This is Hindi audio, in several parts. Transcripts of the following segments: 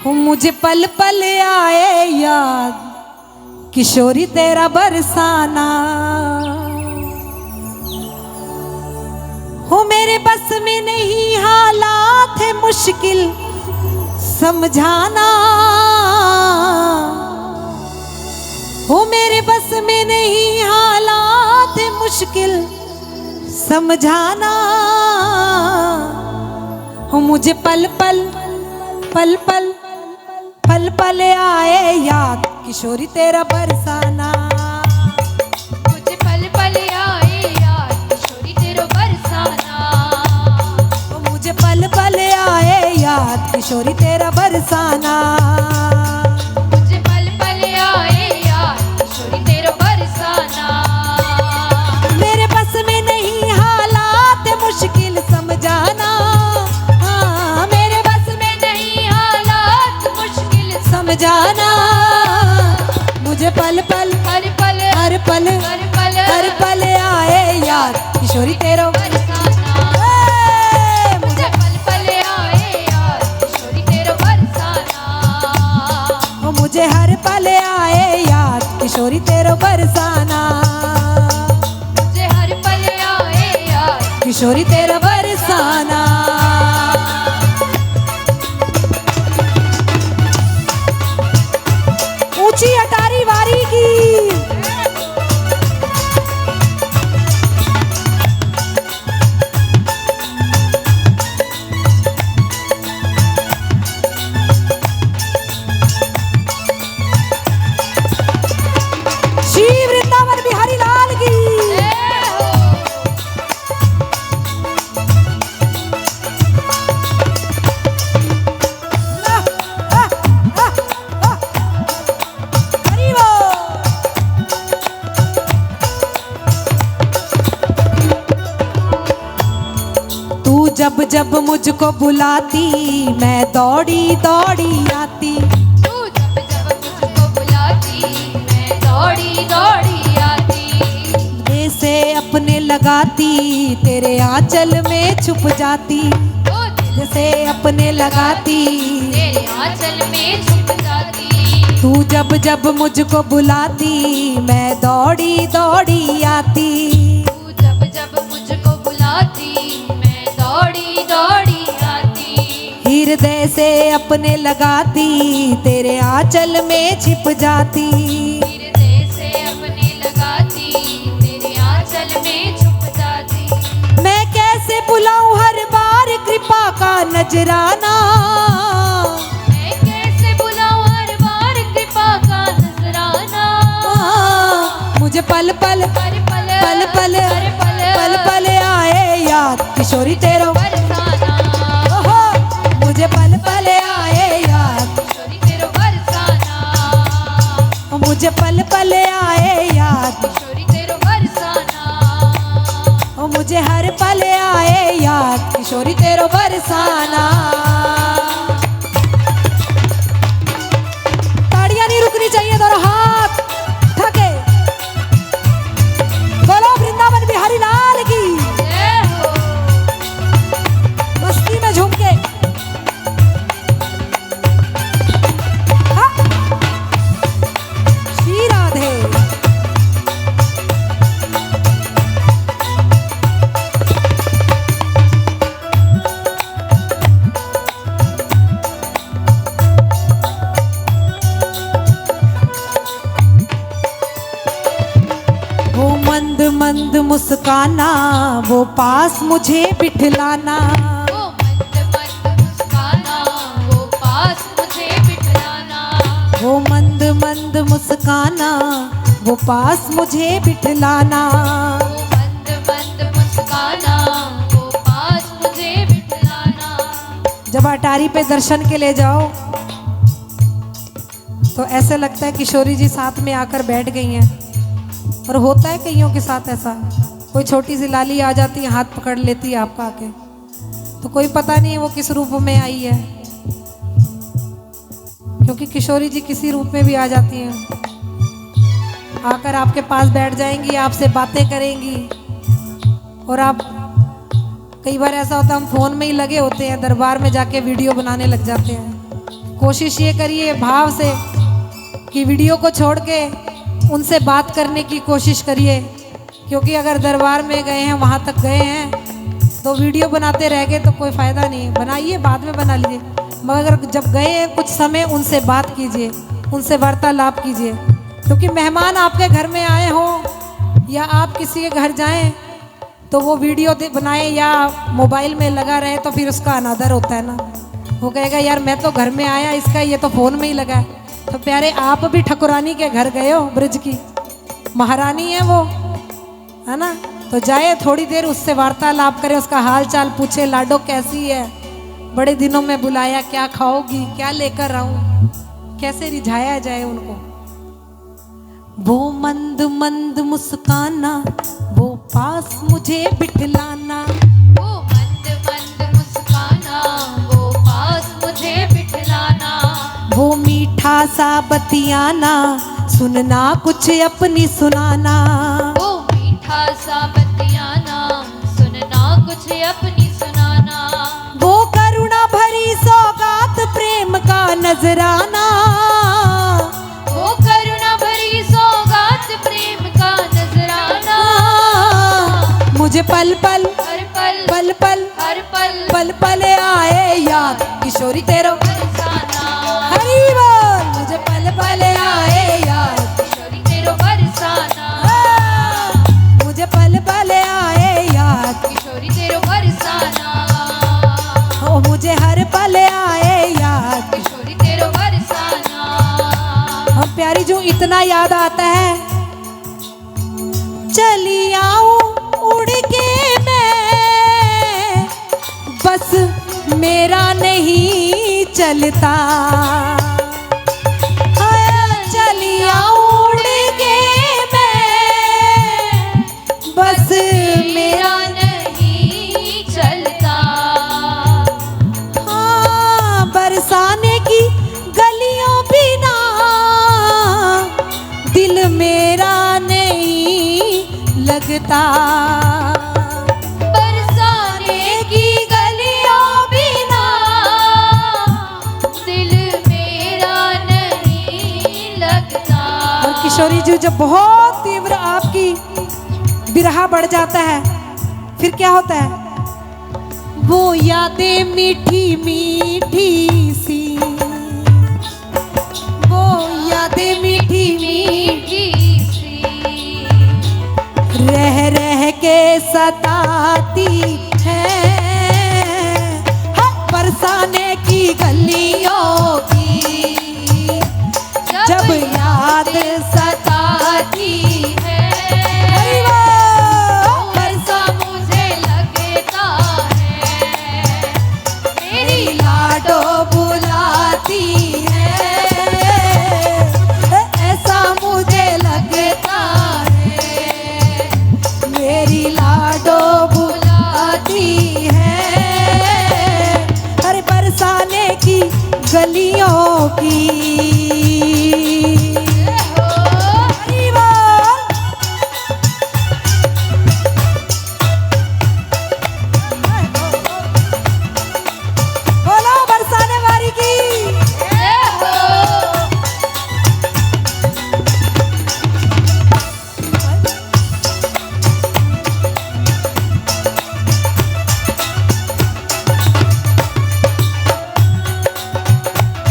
मुझे पल पल आए याद किशोरी तेरा बरसाना। हो मेरे बस में नहीं हालात है मुश्किल समझाना। हो मेरे बस में नहीं हालात है मुश्किल समझाना। हो मुझे पल पल पल पल पल पल आए याद किशोरी तेरा बरसाना। मुझे पल पल आए याद किशोरी तेरा बरसाना। मुझे पल पल आए याद किशोरी तेरा बरसाना। मुझे पल पल आए याद किशोरी तेरा बरसाना। मेरे बस में नहीं हालात मुश्किल समझाना। हाँ मेरे बस में नहीं हालात मुश्किल समझाना। मुझे पल पल हर पल हर पल हर पल हर पल आए याद किशोरी तेरा बरसाना। मुझे पल पल आए याद किशोरी तेरा बरसाना। मुझे हर पल आए याद किशोरी तेरा बरसाना। मुझे हर पल आए याद किशोरी तेरा बरसाना। ऊंची अटारी वारी की श्री वृंदावन बिहारी लाल की। हरि बोल। तू जब जब मुझको बुलाती मैं दौड़ी दौड़ी आती। तू जब जब मुझको बुलाती मैं दौड़ी दौड़ी आती। जैसे अपने लगाती तेरे आंचल में छुप जाती। ओ जैसे अपने लगाती तेरे आंचल में छुप जाती। तू जब जब मुझको बुलाती मैं दौड़ी दौड़ी आती। तू जब जब मुझको बुलाती मैं दौड़ी दौड़ी आती। हृदय से अपने लगाती तेरे आंचल में छिप जाती। हृदय से अपने लगाती तेरे आंचल में छुप जाती। मैं कैसे बुलाऊं हर बार कृपा का नजराना। मैं कैसे बुलाऊं हर बार कृपा का नजराना। मुझे पल पल हर पल पल पल हर पल पल आए याद किशोरी तेरा बरसाना। ओहो मुझे पल पल आए याद। किशोरी तेरा बरसाना। मुझे पल पल आए याद। किशोरी तेरा बरसाना। मुझे हर पल आए याद किशोरी तेरा बरसाना। ताड़ियां नहीं रुकनी चाहिए दोनों हाथ ठके। बोलो वृंदावन बिहारी लाल की। जय हो। मस्ती में झूम के हाँ। श्री राधे। वो मंद मंद मुस्काना वो पास मुझे बिठलाना। वो मंद मंद मुस्काना वो पास मुझे बिठलाना। वो मंद मंद मुस्काना वो पास मुझे बिठलाना। वो मंद मंद मुस्काना वो पास मुझे बिठलाना। जब अटारी पे दर्शन के ले जाओ तो ऐसे लगता है किशोरी जी साथ में आकर बैठ गई हैं। और होता है कईयों के साथ ऐसा, कोई छोटी सी लाली आ जाती है हाथ पकड़ लेती है आपका आके, तो कोई पता नहीं वो किस रूप में आई है, क्योंकि किशोरी जी किसी रूप में भी आ जाती हैं। आकर आपके पास बैठ जाएंगी, आपसे बातें करेंगी। और आप कई बार ऐसा होता है हम फोन में ही लगे होते हैं, दरबार में जाके वीडियो बनाने लग जाते हैं। कोशिश ये करिए भाव से कि वीडियो को छोड़ के उनसे बात करने की कोशिश करिए, क्योंकि अगर दरबार में गए हैं, वहाँ तक गए हैं तो वीडियो बनाते रह गए तो कोई फ़ायदा नहीं है। बनाइए, बाद में बना लीजिए, मगर जब गए हैं कुछ समय उनसे बात कीजिए, उनसे वार्तालाप कीजिए, क्योंकि मेहमान आपके घर में आए हों या आप किसी के घर जाएं तो वो वीडियो बनाए या मोबाइल में लगा रहे तो फिर उसका अनादर होता है ना। वो कहेगा यार मैं तो घर में आया, इसका ये तो फ़ोन में ही लगा है। तो प्यारे आप भी ठकुरानी के घर गए हो, ब्रज की महारानी है वो, है ना, तो जाए थोड़ी देर उससे वार्तालाप करें, उसका हाल चाल पूछे, लाडो कैसी है, बड़े दिनों में बुलाया, क्या खाओगी, क्या लेकर आऊं, कैसे रिझाया जाए उनको। वो मंद मंद मुस्काना, वो पास मुझे बिठलाना, वो मंद मंद मुस्काना, वो पास मुझे बिठलाना, वो मीठा सा बतियाना, सुनना कुछ अपनी सुनाना, वो मीठा सा बतियाना, सुनना कुछ अपनी सुनाना, वो करुणा भरी सौगात प्रेम का नजराना, वो करुणा भरी सौगात प्रेम का नजराना, मुझे पल पल हर पल पल पल हर पल पल पल आए याद किशोरी तेरो बरसाना, हरी बोल। मुझे पल पल आए याद, किशोरी तेरो बरसाना, मुझे पल पल आए याद, किशोरी तेरो बरसाना, ओ मुझे हर पल आए याद। किशोरी तेरो बरसाना, और प्यारी जो इतना याद आता है, चली आऊं उड़ के मैं, बस मेरा नहीं चलता, चली आऊं उड़ के मैं, बस मेरा नहीं चलता, हाँ, बरसाने की गलियों बिना दिल मेरा नहीं लगता, बरसाने की गलियों बिना दिल मेरा नहीं लगता। और किशोरी जी जब बहुत तीव्र आपकी बिरहा बढ़ जाता है, फिर क्या होता है, वो यादें मीठी मीठी सी, वो यादें मीठी मीठी मीठी सी रह रह के सताती है, बरसाने की गलियों की जब याद सताती है, हरी बोल। बरसा मुझे लगता है, मेरी लाडो बुलाती है, ऐसा मुझे लगता है, मेरी लाडो बुलाती है, अरे बरसाने की गलियों की हरी बोल। बोलो बरसाने वाली की।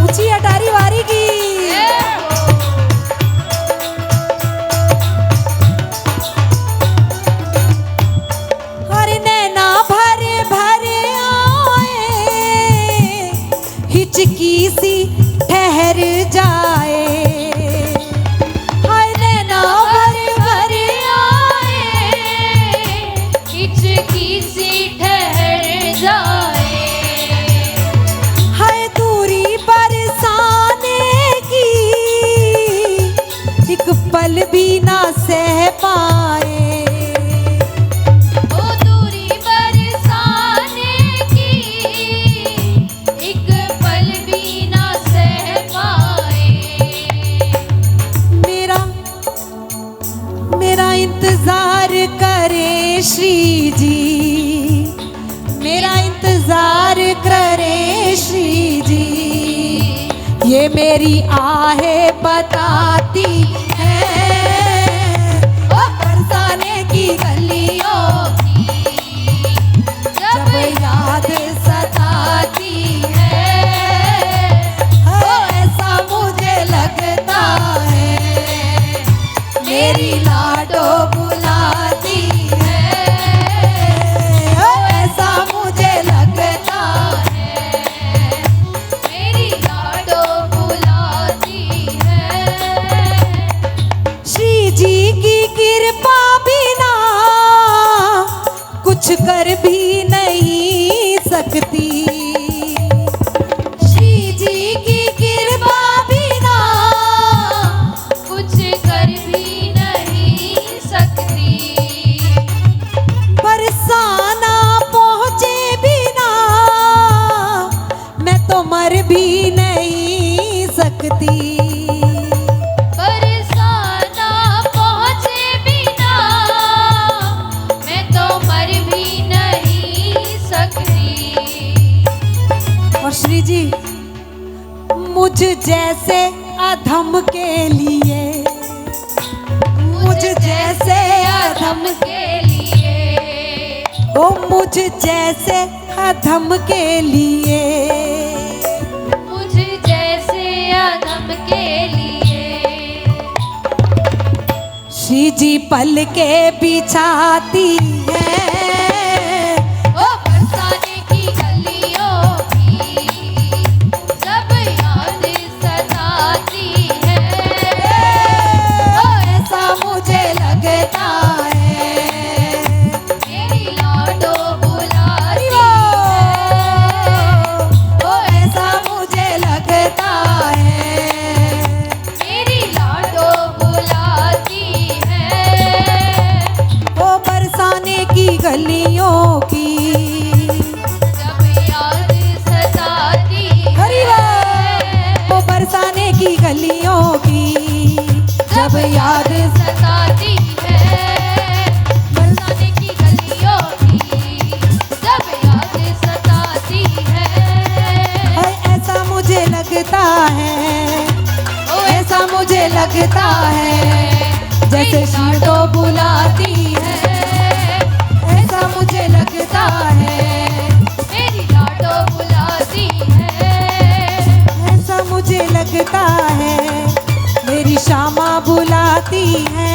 ऊंची अटारी वारी की। हरे नैना भरे भरे आए, हिचकी सी ठहर जाए, हाय नैना भरे भरे आए, हिचकी सी ठहर जाए, हाय दूरी बरसाने की एक पल भी ना सह पाए, ओ दूरी बरसाने की एक पल भी ना सह पाए, मेरा मेरा इंतजार करे श्री जी, मेरा इंतजार करे श्री जी, ये मेरी आहें बताती है, ओ बरसाने की गलियों की जब याद सताती है, ओ ऐसा मुझे लगता है मेरी लाडो बुलाती है, ओ ऐसा मुझे लगता है मेरी लाडो बुलाती है। श्री जी की कृपा बिना कुछ कर भी नहीं सकती, श्री जी की कृपा बिना कुछ कर भी नहीं सकती, बरसाना पहुँचे बिना मैं तो मर भी नहीं सकती। बरसाना पहुँचे बिना मैं तो मर भी नहीं सकती। और श्री जी मुझ जैसे अधम के लिए, मुझ जैसे अधम के लिए, ओ मुझ जैसे अधम के लिए, मुझ जैसे अधम के लिए, श्री जी पल के बिछाती है, ओ बरसाने की गलियों की जब याद सताती है, ओ ऐसा मुझे लगता है मेरी लाडो बुलाती है, ओ ऐसा मुझे लगता है मेरी लाडो बुलाती है, ओ बरसाने की गलियों की जब याद सताती हरि है, वो बरसाने की गलियों की जब याद सताती है, बरसाने की गलियों की जब याद सताती है, है, ऐसा मुझे लगता है, ओ ऐसा मुझे लगता है जैसे शीटो बुलाती है, ऐसा मुझे लगता है, मेरी लाडो बुलाती है, ऐसा मुझे लगता है मेरी श्यामा बुलाती है,